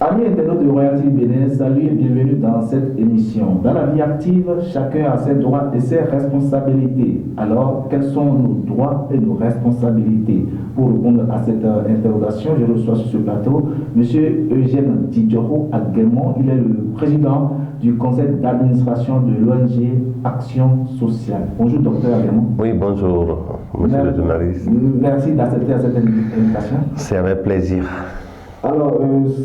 Amis internautes de Royauté Bénin, salut et bienvenue dans cette émission. Dans la vie active, chacun a ses droits et ses responsabilités. Alors, quels sont nos droits et nos responsabilités? Pour répondre à cette interrogation, je reçois sur ce plateau M. Eugène Didioro Aguemon. Il est le président du conseil d'administration de l'ONG Action Sociale. Bonjour, docteur Aguemon. Oui, bonjour, monsieur le journaliste. Merci d'accepter cette invitation. C'est avec plaisir. Alors,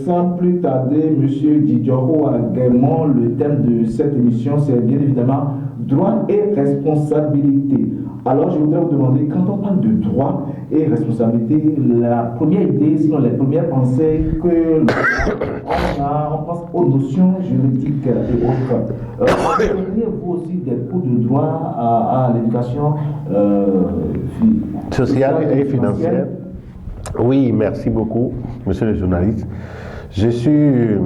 sans plus tarder, M. Didioro Aguemon, le thème de cette émission, c'est bien évidemment droit et responsabilité. Alors, je voudrais vous demander, quand on parle de droit et responsabilité, la première idée, sinon les premières pensées que on pense aux notions juridiques et autres. Avez-vous aussi des cours de droit à l'éducation sociale et financière? Oui, merci beaucoup, monsieur le journaliste. Je suis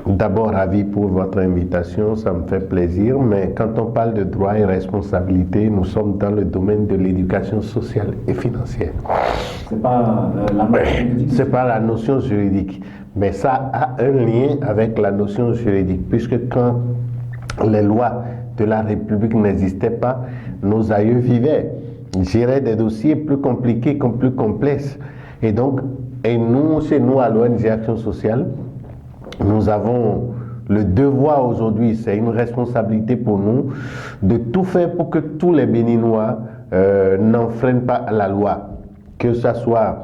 d'abord ravi pour votre invitation, ça me fait plaisir, mais quand on parle de droit et responsabilité, nous sommes dans le domaine de l'éducation sociale et financière. C'est pas la notion juridique. C'est pas la notion juridique, mais ça a un lien avec la notion juridique, puisque quand les lois de la République n'existaient pas, nos aïeux vivaient. Gérer des dossiers plus compliqués comme plus complexes. Et donc, nous, chez nous, à l'ONG Action Sociale, nous avons le devoir aujourd'hui, c'est une responsabilité pour nous, de tout faire pour que tous les Béninois n'enfreignent pas la loi. Que ce soit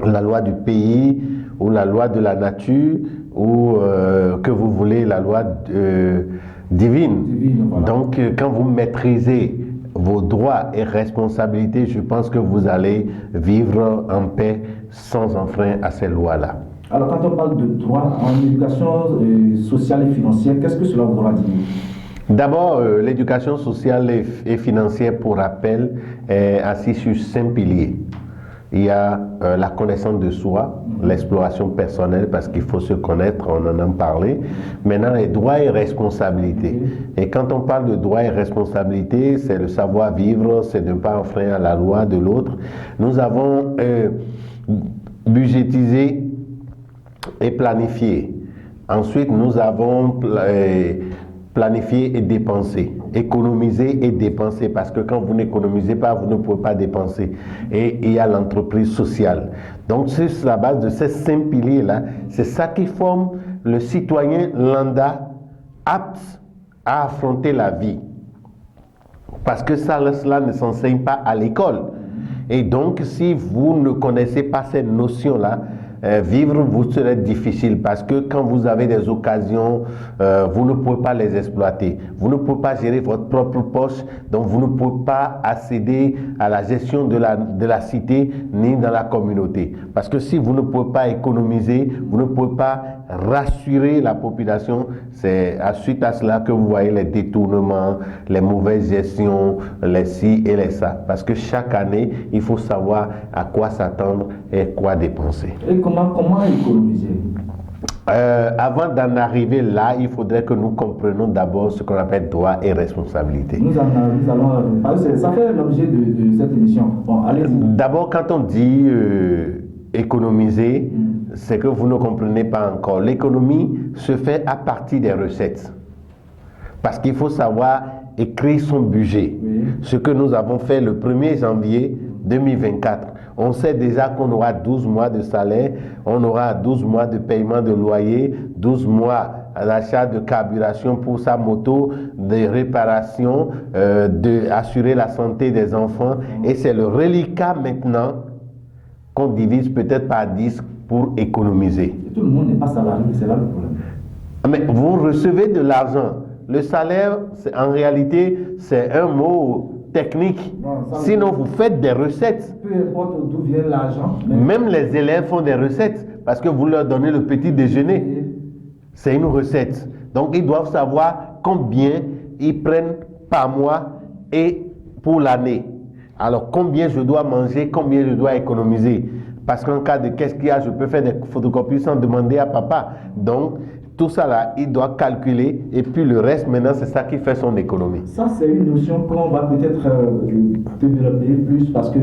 la loi du pays, ou la loi de la nature, ou que vous voulez, la loi divine. Voilà. Donc, quand vous maîtrisez vos droits et responsabilités, je pense que vous allez vivre en paix sans enfreindre à ces lois-là. Alors, quand on parle de droit en éducation sociale et financière, qu'est-ce que cela voudra dire? D'abord, l'éducation sociale et financière, pour rappel, est assise sur 5 piliers. Il y a la connaissance de soi, l'exploration personnelle, parce qu'il faut se connaître, on en a parlé. Maintenant, les droits et responsabilités. Et quand on parle de droits et responsabilités, c'est le savoir-vivre, c'est de ne pas enfreindre à la loi de l'autre. Nous avons budgétisé et planifié. Ensuite, nous avons planifier et dépenser, économiser et dépenser, parce que quand vous n'économisez pas, vous ne pouvez pas dépenser. Et il y a l'entreprise sociale. Donc, c'est sur la base de ces 5 piliers-là, c'est ça qui forme le citoyen lambda apte à affronter la vie. Parce que cela ne s'enseigne pas à l'école. Et donc, si vous ne connaissez pas ces notions-là, vivre vous serait difficile, parce que quand vous avez des occasions, vous ne pouvez pas les exploiter. Vous ne pouvez pas gérer votre propre poche, donc vous ne pouvez pas accéder à la gestion de la cité ni dans la communauté. Parce que si vous ne pouvez pas économiser, vous ne pouvez pas rassurer la population. C'est suite à cela que vous voyez les détournements, les mauvaises gestions, les ci et les ça. Parce que chaque année, il faut savoir à quoi s'attendre et quoi dépenser. Et comment économiser? Avant d'en arriver là, il faudrait que nous comprenions d'abord ce qu'on appelle droit et responsabilité. Nous allons, ça fait l'objet de cette émission. Bon, allez-y. D'abord, quand on dit économiser, c'est que vous ne comprenez pas encore. L'économie se fait à partir des recettes. Parce qu'il faut savoir écrire son budget. Oui. Ce que nous avons fait le 1er janvier 2024. On sait déjà qu'on aura 12 mois de salaire, on aura 12 mois de paiement de loyer, 12 mois d'achat de carburation pour sa moto, de réparation, d'assurer la santé des enfants. Et c'est le reliquat maintenant qu'on divise peut-être par 10 pour économiser. Et tout le monde n'est pas salarié, c'est là le problème. Mais vous recevez de l'argent. Le salaire, en réalité, c'est un mot technique. Non, sinon, vous faites des recettes. Peu importe d'où vient l'argent. Même les élèves font des recettes parce que vous leur donnez le petit déjeuner. C'est une recette. Donc, ils doivent savoir combien ils prennent par mois et pour l'année. Alors, combien je dois manger, combien je dois économiser. Parce qu'en cas de qu'est-ce qu'il y a, je peux faire des photocopies sans demander à papa. Donc, tout ça là, il doit calculer et puis le reste maintenant c'est ça qui fait son économie. Ça c'est une notion qu'on va peut-être développer plus parce que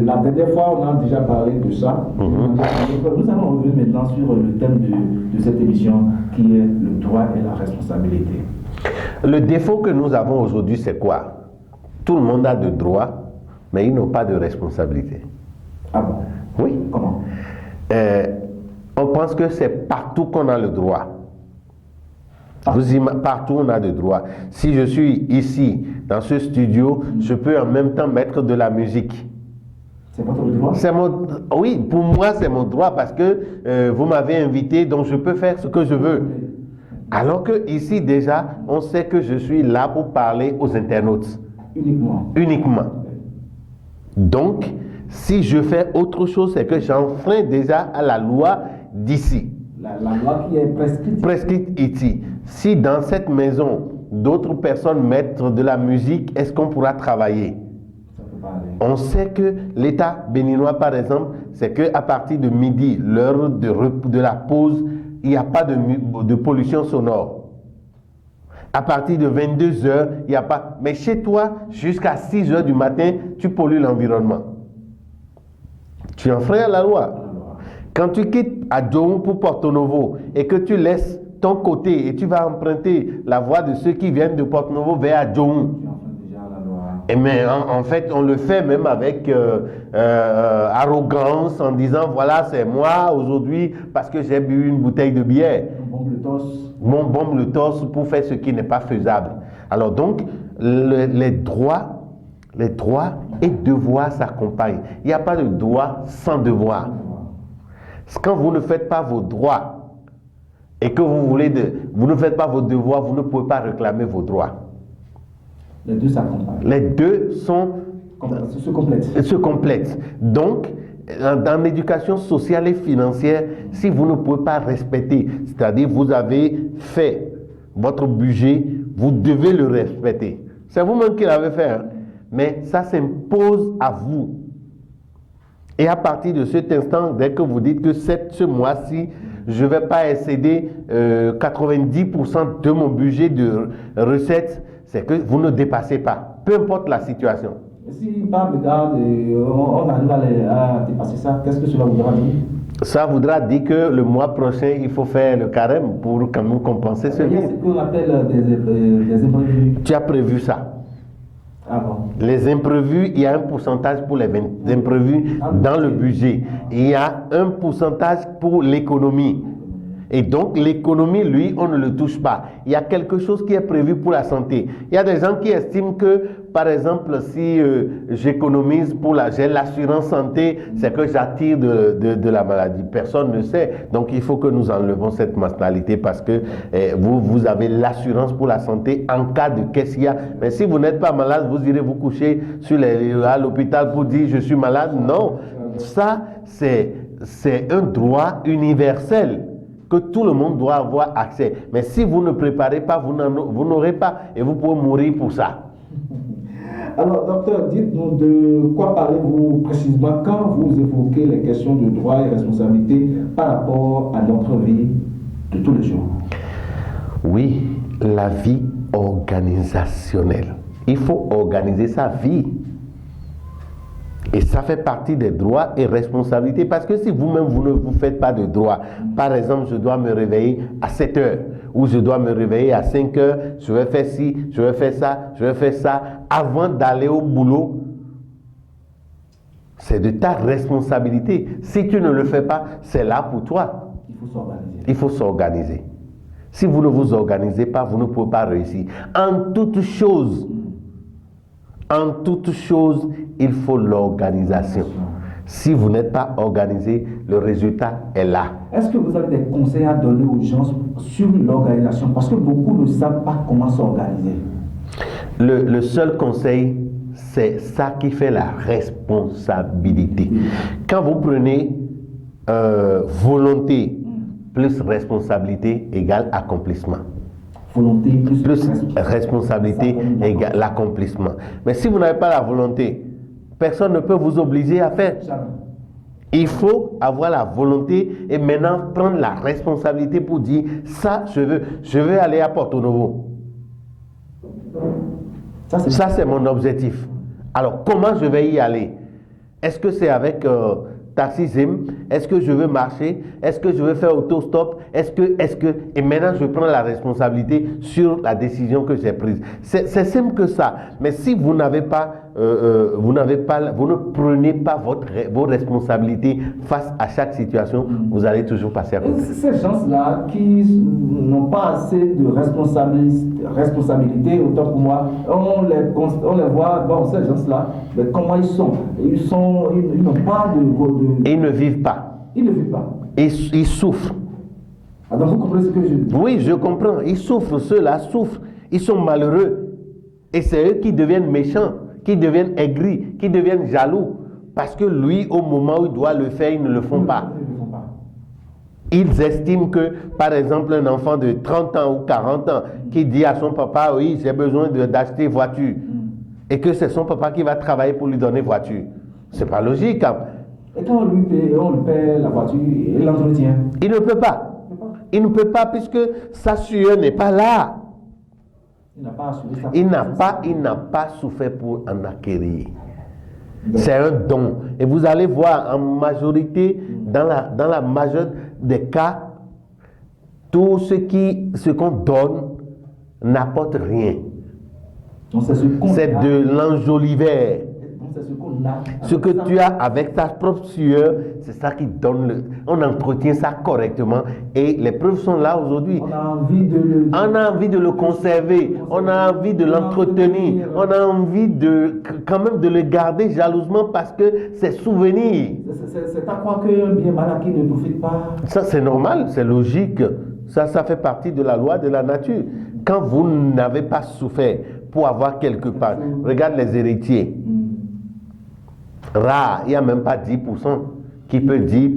la dernière fois on a déjà parlé de ça. Nous allons revenir maintenant sur le thème de cette émission qui est le droit et la responsabilité. Le défaut que nous avons aujourd'hui c'est quoi? Tout le monde a de droits mais ils n'ont pas de responsabilité. Ah bon? Oui. Comment? On pense que c'est partout qu'on a le droit. Partout on a le droit. Si je suis ici, dans ce studio, je peux en même temps mettre de la musique. C'est votre droit? Oui, pour moi c'est mon droit parce que vous m'avez invité, donc je peux faire ce que je veux. Alors que ici déjà, on sait que je suis là pour parler aux internautes. Uniquement. Donc, si je fais autre chose, c'est que j'enfreins déjà à la loi d'ici. La loi qui est prescrite ici. Si dans cette maison, d'autres personnes mettent de la musique, est-ce qu'on pourra travailler? Ça peut pas aller. On sait que l'État béninois, par exemple, c'est qu'à partir de midi, l'heure de la pause, il n'y a pas de pollution sonore. À partir de 22 heures, il n'y a pas. Mais chez toi, jusqu'à 6 heures du matin, tu pollues l'environnement. Tu enfreins la loi. Quand tu quittes à Djohou pour Porto Novo et que tu laisses ton côté et tu vas emprunter la voie de ceux qui viennent de Porto Novo vers Djohou. Et mais en fait, on le fait même avec arrogance en disant voilà, c'est moi aujourd'hui parce que j'ai bu une bouteille de bière. Mon bombe le torse pour faire ce qui n'est pas faisable. Alors donc, les droits et devoirs s'accompagnent. Il n'y a pas de droit sans devoir. Quand vous ne faites pas vos droits et que vous ne faites pas vos devoirs, vous ne pouvez pas réclamer vos droits. Les deux s'accompagnent. Les deux se complètent. Donc, dans l'éducation sociale et financière, si vous ne pouvez pas respecter, c'est-à-dire vous avez fait votre budget, vous devez le respecter. C'est vous-même qui l'avez fait, hein? Mais ça s'impose à vous. Et à partir de cet instant, dès que vous dites que ce mois-ci, je ne vais pas excéder 90% de mon budget de recettes, c'est que vous ne dépassez pas, peu importe la situation. Si par mégarde, on arrive à dépasser ça, qu'est-ce que cela voudra dire? Ça voudra dire que le mois prochain, il faut faire le carême pour quand même compenser ce Il y a ce qu'on appelle des imprévus. Tu as prévu ça? Ah bon? Les imprévus, il y a un pourcentage pour les imprévus dans le budget. Il y a un pourcentage pour l'économie. Et donc, l'économie, lui, on ne le touche pas. Il y a quelque chose qui est prévu pour la santé. Il y a des gens qui estiment que, par exemple, si j'économise j'ai l'assurance santé, c'est que j'attire de la maladie. Personne ne sait. Donc, il faut que nous enlevons cette mentalité parce que vous avez l'assurance pour la santé en cas de qu'est-ce qu'il y a. Mais si vous n'êtes pas malade, vous irez vous coucher à l'hôpital pour dire je suis malade. Non, ça, c'est un droit universel que tout le monde doit avoir accès. Mais si vous ne préparez pas, vous n'aurez pas et vous pouvez mourir pour ça. Alors, docteur, dites-nous de quoi parlez-vous précisément quand vous évoquez les questions de droit et responsabilité par rapport à notre vie de tous les jours? Oui, la vie organisationnelle. Il faut organiser sa vie. Et ça fait partie des droits et responsabilités parce que si vous-même vous ne vous faites pas de droits, par exemple, je dois me réveiller à 7 heures ou je dois me réveiller à 5 heures, je vais faire ci, je vais faire ça, je vais faire ça avant d'aller au boulot. C'est de ta responsabilité. Si tu ne le fais pas, c'est là pour toi. Il faut s'organiser. Il faut s'organiser. Si vous ne vous organisez pas, vous ne pouvez pas réussir. En toute chose, il faut l'organisation. Si vous n'êtes pas organisé, le résultat est là. Est-ce que vous avez des conseils à donner aux gens sur l'organisation? Parce que beaucoup ne savent pas comment s'organiser. Le seul conseil, c'est ça qui fait la responsabilité. Quand vous prenez volonté plus responsabilité égale accomplissement. Volonté plus responsabilité égale l'accomplissement. Mais si vous n'avez pas la volonté, personne ne peut vous obliger à faire. Il faut avoir la volonté et maintenant prendre la responsabilité pour dire ça, je veux aller à Porto Novo. Ça, c'est mon objectif. Alors, comment je vais y aller? Est-ce que c'est avec Taxi Zim? Est-ce que je veux marcher? Est-ce que je veux faire autostop? Est-ce que... Et maintenant, je prends la responsabilité sur la décision que j'ai prise. C'est simple que ça. Mais si vous n'avez pas... vous ne prenez pas vos responsabilités face à chaque situation, vous allez toujours passer à côté. Ces gens-là qui n'ont pas assez de responsabilité, autant pour moi, on les voit, bon, ces gens-là, mais comment ils sont? Ils n'ont pas de... Ils ne vivent pas. Ils ne vivent pas. Ils souffrent. Ah, donc vous comprenez ce que je dis? Oui, je comprends. Ils souffrent, ceux-là souffrent. Ils sont malheureux. Et c'est eux qui deviennent méchants, qui deviennent aigris, qui deviennent jaloux. Parce que lui, au moment où il doit le faire, ils ne le font pas. Ils estiment que, par exemple, un enfant de 30 ans ou 40 ans qui dit à son papa, oui, j'ai besoin d'acheter voiture, et que c'est son papa qui va travailler pour lui donner voiture. C'est pas logique. Hein? Et quand on lui paie la voiture, il l'entretient. Il ne peut pas. Il ne peut pas puisque sa sueur n'est pas là. Il n'a pas assuré ça. Il n'a pas souffert pour en acquérir. C'est un don. Et vous allez voir, en majorité, dans la majorité des cas, tout ce qu'on donne n'apporte rien. C'est de l'enjoliver. Ce que tu as avec ta propre sueur, c'est ça qui donne on entretient ça correctement et les preuves sont là aujourd'hui. On a envie de le conserver, on a envie de l'entretenir, on a envie quand même de le garder jalousement parce que c'est souvenir. C'est à croire qu'un bien mal acquis ne profite pas. Ça c'est normal, c'est logique. Ça fait partie de la loi de la nature. Quand vous n'avez pas souffert pour avoir quelque part, regarde les héritiers. Rare, il n'y a même pas 10% qui peut dire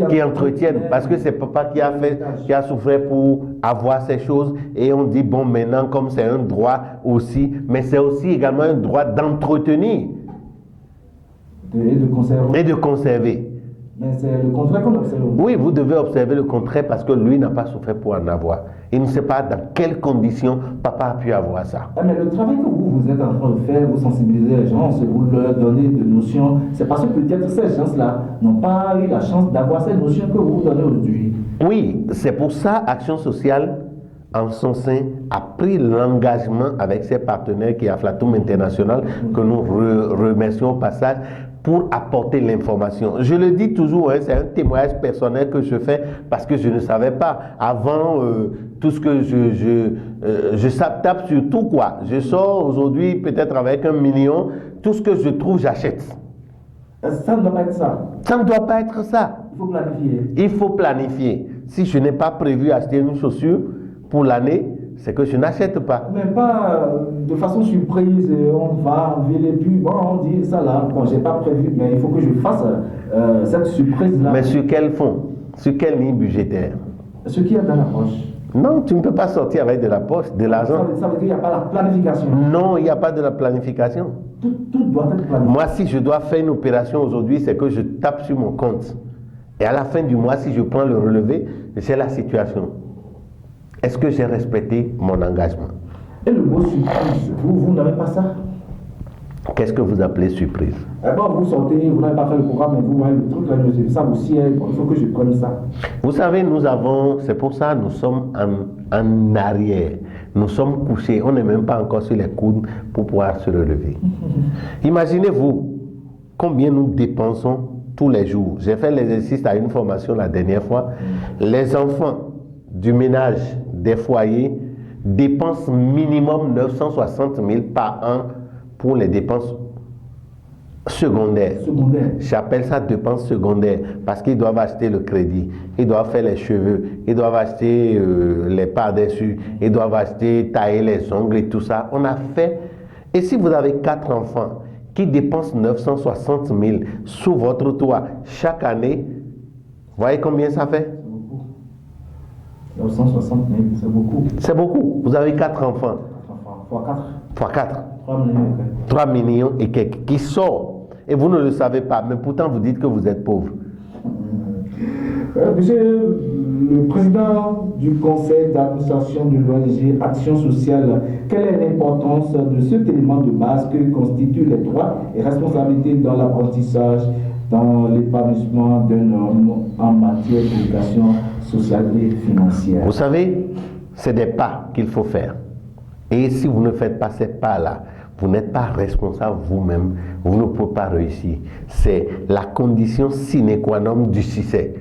qui entretiennent, parce que c'est papa qui a souffert pour avoir ces choses et on dit bon maintenant comme c'est un droit aussi, mais c'est aussi également un droit d'entretenir et de conserver. Mais c'est le contraire qu'on observe. Oui, vous devez observer le contraire parce que lui n'a pas souffert pour en avoir. Il ne sait pas dans quelles conditions papa a pu avoir ça. Ah, mais le travail que vous êtes en train de faire, vous sensibilisez les gens, vous leur donnez des notions, c'est parce que peut-être ces gens-là n'ont pas eu la chance d'avoir ces notions que vous donnez aujourd'hui. Oui, c'est pour ça Action Sociale, en son sein, a pris l'engagement avec ses partenaires qui est Aflatoum International, que nous remercions au passage, pour apporter l'information. Je le dis toujours, hein, c'est un témoignage personnel que je fais parce que je ne savais pas. Avant, tout ce que je tape sur tout quoi. Je sors aujourd'hui peut-être avec 1 million, tout ce que je trouve, j'achète. Ça ne doit pas être ça. Ça ne doit pas être ça. Il faut planifier. Il faut planifier. Si je n'ai pas prévu acheter une chaussure pour l'année, c'est que je n'achète pas. Mais pas de façon surprise, on va en ville et puis bon, on dit ça là, bon, j'ai pas prévu, mais il faut que je fasse cette surprise là. Mais sur quel fond? Sur quelle ligne budgétaire? Ce qui est dans la poche. Non, tu ne peux pas sortir avec de la poche, de l'argent. Ça veut dire qu'il n'y a pas la planification. Non, il n'y a pas de la planification. Tout doit être planifié. Moi, si je dois faire une opération aujourd'hui, c'est que je tape sur mon compte. Et à la fin du mois, si je prends le relevé, j'ai la situation. Est-ce que j'ai respecté mon engagement? Et le mot surprise, vous n'avez pas ça? Qu'est-ce que vous appelez surprise? Bon, vous sortez, vous n'avez pas fait le programme, mais vous voyez le truc là, ça aussi, bon, il faut que je prenne ça. Vous savez, c'est pour ça nous sommes en arrière. Nous sommes couchés, on n'est même pas encore sur les coudes pour pouvoir se relever. Imaginez-vous combien nous dépensons tous les jours. J'ai fait l'exercice à une formation la dernière fois. Les enfants du ménage des foyers dépensent minimum 960 000 par an pour les dépenses secondaires. J'appelle ça dépenses secondaires parce qu'ils doivent acheter le crédit, ils doivent faire les cheveux, ils doivent acheter les par-dessus, ils doivent acheter, tailler les ongles et tout ça. On a fait. Et si vous avez 4 enfants qui dépensent 960 000 sous votre toit chaque année, voyez combien ça fait? 960 000, c'est beaucoup. C'est beaucoup. Vous avez 4 enfants. Fois 4. Fois 4. 3 millions. 3 millions et quelques qui sortent. et vous ne le savez pas, mais pourtant vous dites que vous êtes pauvre. Monsieur le président du conseil d'administration de l'ONG Action sociale, quelle est l'importance de cet élément de base que constituent les droits et responsabilités dans l'apprentissage, dans l'épanouissement d'un homme en matière d'éducation sociale et financière? Vous savez, c'est des pas qu'il faut faire. Et si vous ne faites pas ces pas-là, vous n'êtes pas responsable vous-même, vous ne pouvez pas réussir. C'est la condition sine qua non du succès.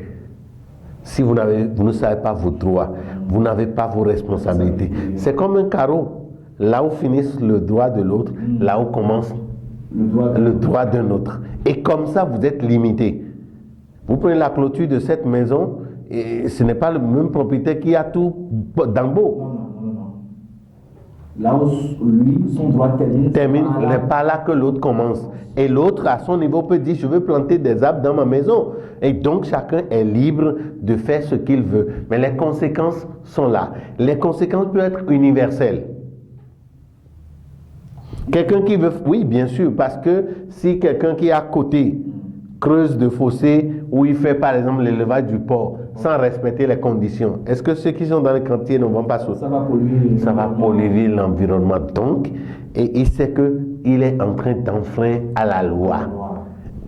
Si vous ne savez pas vos droits, vous n'avez pas vos responsabilités. C'est comme un carreau. Là où finisse le droit de l'autre, là où commence le droit d'un autre. Et comme ça, vous êtes limité. Vous prenez la clôture de cette maison, et ce n'est pas le même propriétaire qui a tout d'en beau. Non. Là où lui, son droit termine, n'est pas là que l'autre commence. Et l'autre, à son niveau, peut dire, je veux planter des arbres dans ma maison. Et donc, chacun est libre de faire ce qu'il veut. Mais les conséquences sont là. Les conséquences peuvent être universelles. Quelqu'un qui veut... Oui, bien sûr, parce que si quelqu'un qui est à côté creuse de fossés où il fait, par exemple, l'élevage du porc sans respecter les conditions, est-ce que ceux qui sont dans les quartiers ne vont pas sauter? Ça va polluer l'environnement. Donc, et il sait qu'il est en train d'enfreindre à la loi.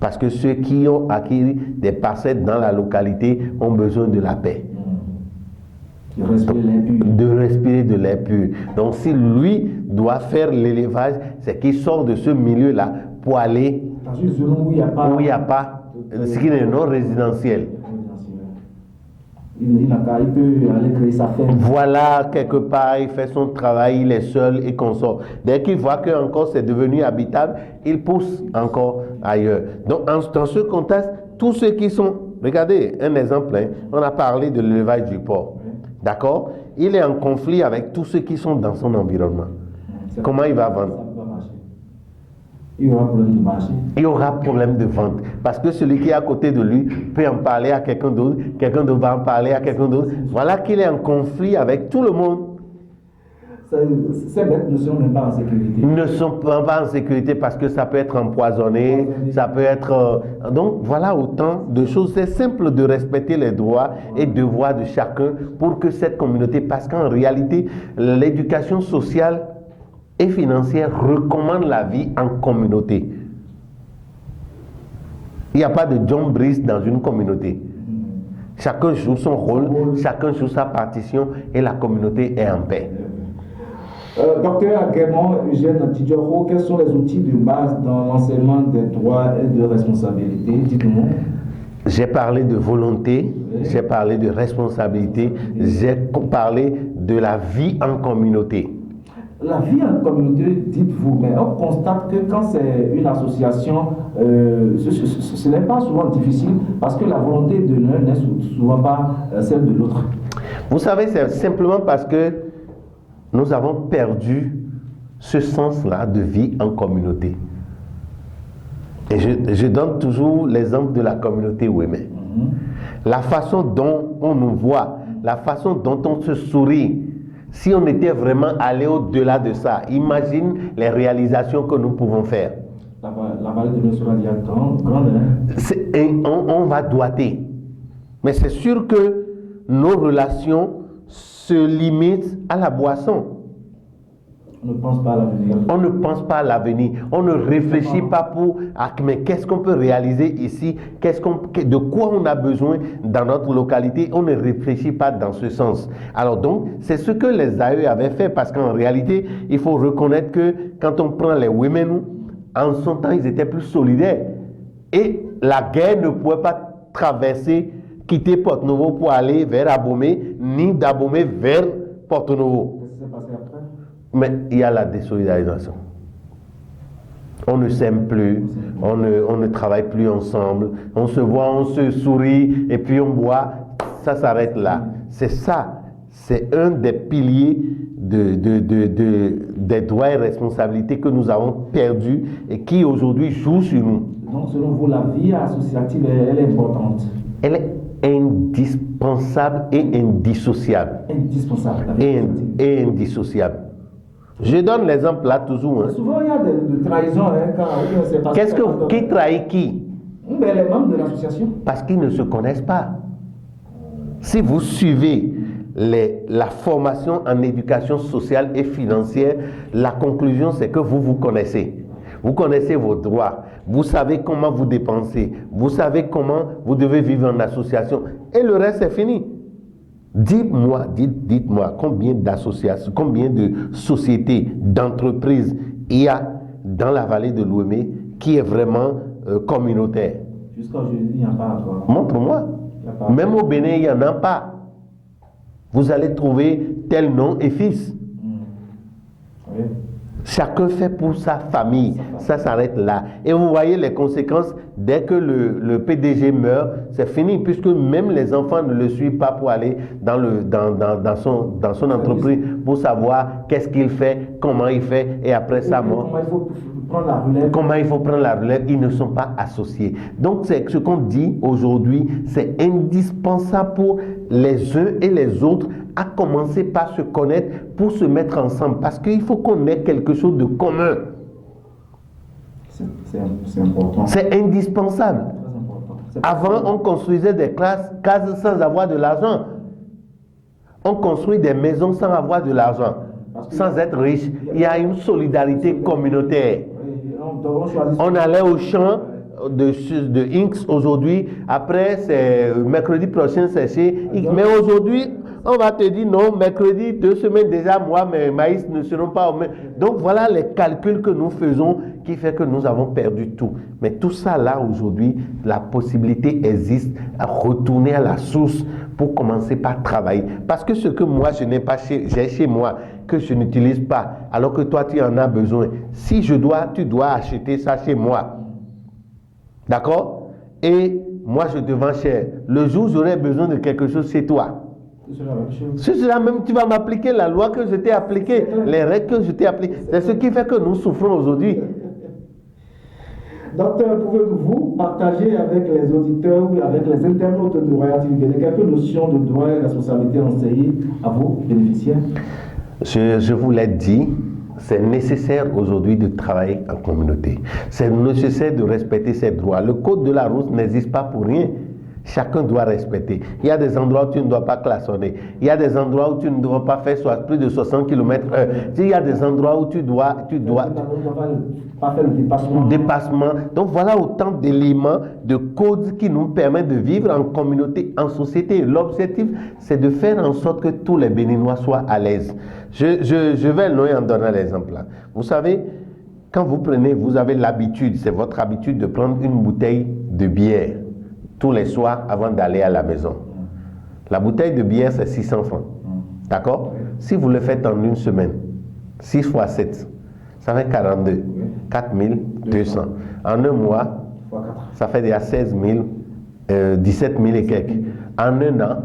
Parce que ceux qui ont acquis des parcelles dans la localité ont besoin de la paix. De respirer de l'air pur. Donc, si lui doit faire l'élevage, c'est qu'il sort de ce milieu-là pour aller où il n'y a pas, ce qui est non résidentiel. Il peut aller créer sa ferme. Voilà, quelque part, il fait son travail, il est seul et consort. Dès qu'il voit que encore c'est devenu habitable, il pousse encore ailleurs. Donc, dans ce contexte, tous ceux qui sont... Regardez, un exemple, hein, on a parlé de l'élevage du porc. D'accord? Il est en conflit avec tous ceux qui sont dans son environnement. Comment il va vendre? Il y aura problème de marché. Il y aura problème de vente. Parce que celui qui est à côté de lui peut en parler à quelqu'un d'autre va en parler à quelqu'un d'autre. Voilà qu'il est en conflit avec tout le monde. Ces bêtes ne sont même pas en sécurité. Ils ne sont pas en sécurité parce que ça peut être empoisonné, ça peut être... donc voilà autant de choses. C'est simple de respecter les droits et devoirs de chacun pour que cette communauté... Parce qu'en réalité, l'éducation sociale et financière recommande la vie en communauté. Il n'y a pas de John Brice dans une communauté. Chacun joue son rôle, chacun joue sa partition et la communauté est en paix. Docteur Aguemon Eugène Tidjoro, quels sont les outils de base dans l'enseignement des droits et de responsabilités? Dites-nous. J'ai parlé de volonté, j'ai parlé de responsabilité, j'ai parlé de la vie en communauté. La vie en communauté, dites-vous, mais on constate que quand c'est une association, ce n'est pas souvent difficile parce que la volonté de l'un n'est souvent pas celle de l'autre. Vous savez, c'est simplement parce que nous avons perdu ce sens-là de vie en communauté. Et je donne toujours l'exemple de la communauté Ouémé. La façon dont on nous voit, la façon dont on se sourit, si on était vraiment allé au-delà de ça, imagine les réalisations que nous pouvons faire. La vallée de l'eau sera déjà grande. On va doiter. Mais c'est sûr que nos relations se limitent à la boisson. On ne pense pas à l'avenir. On ne pense pas à l'avenir. On ne réfléchit pas mais qu'est-ce qu'on peut réaliser ici? De quoi on a besoin dans notre localité? On ne réfléchit pas dans ce sens. Alors donc, c'est ce que les AE avaient fait parce qu'en réalité, il faut reconnaître que quand on prend les Women, en son temps, ils étaient plus solidaires. Et la guerre ne pouvait pas quitter Porto-Novo pour aller vers Abomey, ni d'Abomey vers Porto-Novo. Qu'est-ce qui s'est passé après? Mais il y a la désolidarisation. On ne s'aime plus, on ne travaille plus ensemble, on se voit, on se sourit et puis on boit, ça s'arrête là. C'est ça, c'est un des piliers des droits et responsabilités que nous avons perdus et qui aujourd'hui jouent sur nous. Donc selon vous, la vie associative, elle est importante? Elle est indispensable et indissociable. Indispensable. Et indissociable. Je donne l'exemple là toujours. Hein. Souvent, il y a de trahison. Hein, qui trahit qui? Mais les membres de l'association. Parce qu'ils ne se connaissent pas. Si vous suivez la formation en éducation sociale et financière, la conclusion c'est que vous vous connaissez. Vous connaissez vos droits, vous savez comment vous dépensez, vous savez comment vous devez vivre en association et le reste c'est fini. Dites-moi combien d'associations, combien de sociétés, d'entreprises il y a dans la vallée de l'Ouémé qui est vraiment communautaire. Jusqu'à aujourd'hui, il n'y a pas. Montre-moi. Même au Bénin, il n'y en a pas. Vous allez trouver tel nom et fils. Oui. Chacun fait pour sa famille. Ça s'arrête là. Et vous voyez les conséquences, dès que le PDG meurt, c'est fini, puisque même les enfants ne le suivent pas pour aller dans son entreprise pour savoir qu'est-ce qu'il fait, comment il fait, et après sa mort. Comment il faut prendre la relève, ils ne sont pas associés. Donc c'est ce qu'on dit aujourd'hui, c'est indispensable pour les uns et les autres à commencer par se connaître pour se mettre ensemble, parce qu'il faut qu'on ait quelque chose de commun. C'est important. C'est indispensable. Avant, on construisait des cases sans avoir de l'argent. On construit des maisons sans avoir de l'argent, sans être riche. Il y a une solidarité communautaire. On allait au champ de Inks aujourd'hui, après c'est mercredi prochain c'est chez Inks. Mais aujourd'hui, on va te dire non, mercredi, 2 semaines déjà, moi, mes maïs ne seront pas au même. Donc voilà les calculs que nous faisons qui fait que nous avons perdu tout. Mais tout ça là aujourd'hui, la possibilité existe à retourner à la source pour commencer par travailler. Parce que ce que moi je n'ai pas j'ai chez moi, que je n'utilise pas, alors que toi tu en as besoin. Si tu dois acheter ça chez moi. D'accord? Et moi je te vends cher. Le jour où j'aurai besoin de quelque chose chez toi, c'est la même, tu vas m'appliquer la loi que je t'ai appliquée, les règles que je t'ai appliquées. C'est ce qui fait que nous souffrons aujourd'hui. Docteur, pouvez-vous partager avec les auditeurs ou avec les internautes de Royal TV quelques notions de droit et responsabilité enseignées à vos bénéficiaires? Je vous l'ai dit, c'est nécessaire aujourd'hui de travailler en communauté. C'est nécessaire de respecter ses droits. Le code de la route n'existe pas pour rien. Chacun doit respecter. Il y a des endroits où tu ne dois pas klaxonner. Il y a des endroits où tu ne dois pas faire plus de 60 km/h. Il y a des endroits où tu dois pas faire le dépassement. Donc voilà autant d'éléments, de codes qui nous permettent de vivre en communauté, en société. L'objectif, c'est de faire en sorte que tous les Béninois soient à l'aise. Je vais loin en donnant l'exemple là. Vous savez, quand vous avez l'habitude, c'est votre habitude de prendre une bouteille de bière tous les soirs avant d'aller à la maison. La bouteille de bière, c'est 600 francs. D'accord? Si vous le faites en une semaine, 6 fois 7, ça fait 42. 4200. En un mois, ça fait déjà 16 000, 17 000 et quelques. En un an,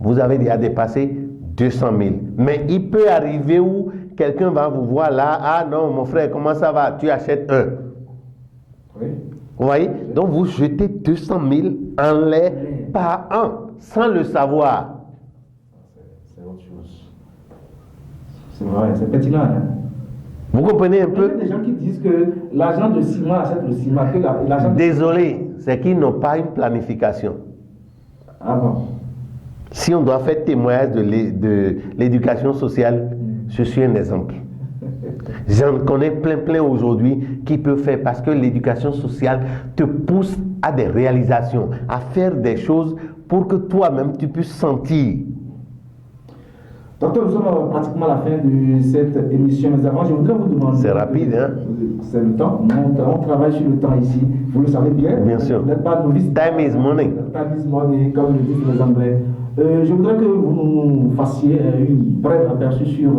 vous avez déjà dépassé 200 000. Mais il peut arriver où quelqu'un va vous voir là, ah non, mon frère, comment ça va? Tu achètes un. Oui. Vous voyez? Donc vous jetez 200 000 en l'air par an, sans le savoir. C'est autre chose. C'est vrai, c'est pertinent. Hein? Vous comprenez un peu? Il y a des gens qui disent que l'agent de ciment achète le ciment. Désolé, c'est qu'ils n'ont pas une planification. Ah bon? Si on doit faire témoignage de l'éducation sociale, je suis un exemple. J'en connais plein aujourd'hui qui peuvent faire, parce que l'éducation sociale te pousse à des réalisations, à faire des choses pour que toi-même tu puisses sentir. Docteur, nous sommes pratiquement à la fin de cette émission, mais avant je voudrais vous demander... C'est rapide, hein? C'est le temps. On travaille sur le temps ici. Vous le savez bien. Bien sûr. Vous n'êtes pas novice. Time is money. Time is money, comme le disent les Anglais. Je voudrais que vous nous fassiez une brève aperçu sur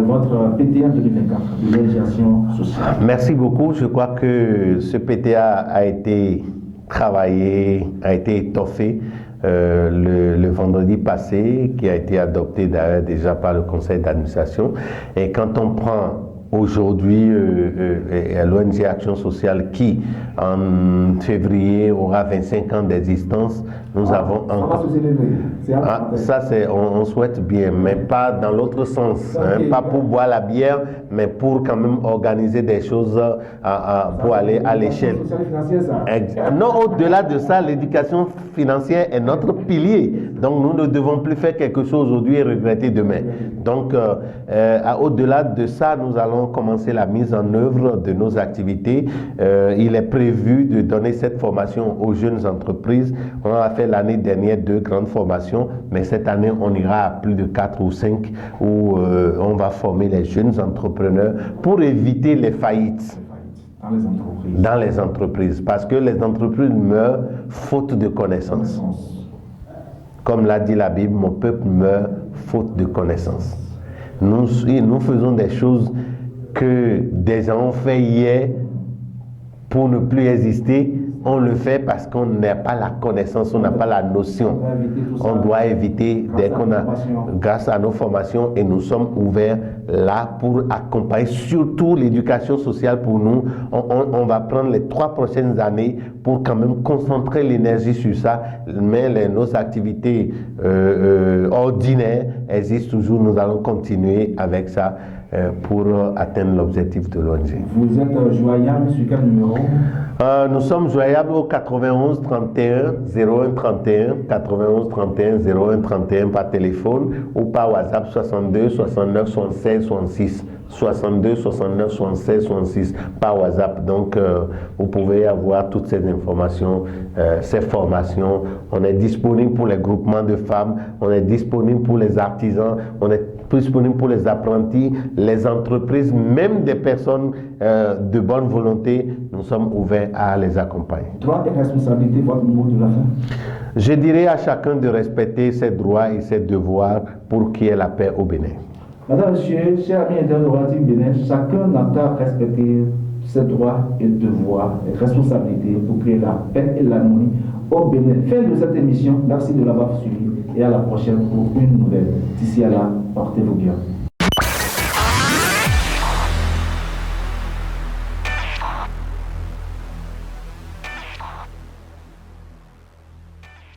votre PTA 2024 de l'éducation sociale. Merci beaucoup. Je crois que ce PTA a été travaillé, a été étoffé le vendredi passé, qui a été adopté d'ailleurs déjà par le conseil d'administration. Et quand on prend aujourd'hui l'ONG Action Sociale qui en février aura 25 ans d'existence, nous avons Ça va encore. se célébrer. C'est un parenthèse. Ça, on souhaite bien, mais pas dans l'autre sens. Hein, pas pour boire la bière, mais pour quand même organiser des choses pour aller à l'échelle. Social et financier, ça. Non, au-delà de ça, l'éducation financière est notre pilier. Donc, nous ne devons plus faire quelque chose aujourd'hui et regretter demain. Donc, au-delà de ça, nous allons commencer la mise en œuvre de nos activités. Il est prévu de donner cette formation aux jeunes entreprises. On a fait l'année dernière 2 grandes formations, mais cette année, on ira à plus de 4 ou 5 où on va former les jeunes entrepreneurs pour éviter les faillites. Dans les entreprises, parce que les entreprises meurent faute de connaissances. Comme l'a dit la Bible, mon peuple meurt faute de connaissances. Nous faisons des choses que des gens ont fait hier pour ne plus exister. On le fait parce qu'on n'a pas la connaissance, on n'a pas la notion. On doit éviter dès qu'on a, grâce à nos formations, et nous sommes ouverts là pour accompagner, surtout l'éducation sociale pour nous. On va prendre les 3 prochaines années pour quand même concentrer l'énergie sur ça, mais nos activités ordinaires existent toujours. Nous allons continuer avec ça pour atteindre l'objectif de l'ONG. Vous êtes joignable sur quel numéro? Nous sommes joignables au 91 31 01 31 91 31 01 31 par téléphone ou par WhatsApp 62 69 76 66 62 69 76 66 par WhatsApp. Donc vous pouvez avoir toutes ces informations, ces formations. On est disponible pour les groupements de femmes, on est disponible pour les artisans, on est disponible pour les apprentis, les entreprises, même des personnes de bonne volonté. Nous sommes ouverts à les accompagner. Droit et responsabilité, votre mot de la fin? Je dirais à chacun de respecter ses droits et ses devoirs pour qu'il y ait la paix au Bénin. Madame, monsieur, chers amis internautes du Bénin, chacun n'a qu'à respecter ses droits et devoirs et responsabilités pour créer la paix et l'harmonie au Bénin. Fin de cette émission. Merci de l'avoir suivi et à la prochaine pour une nouvelle. D'ici à là, portez-vous bien.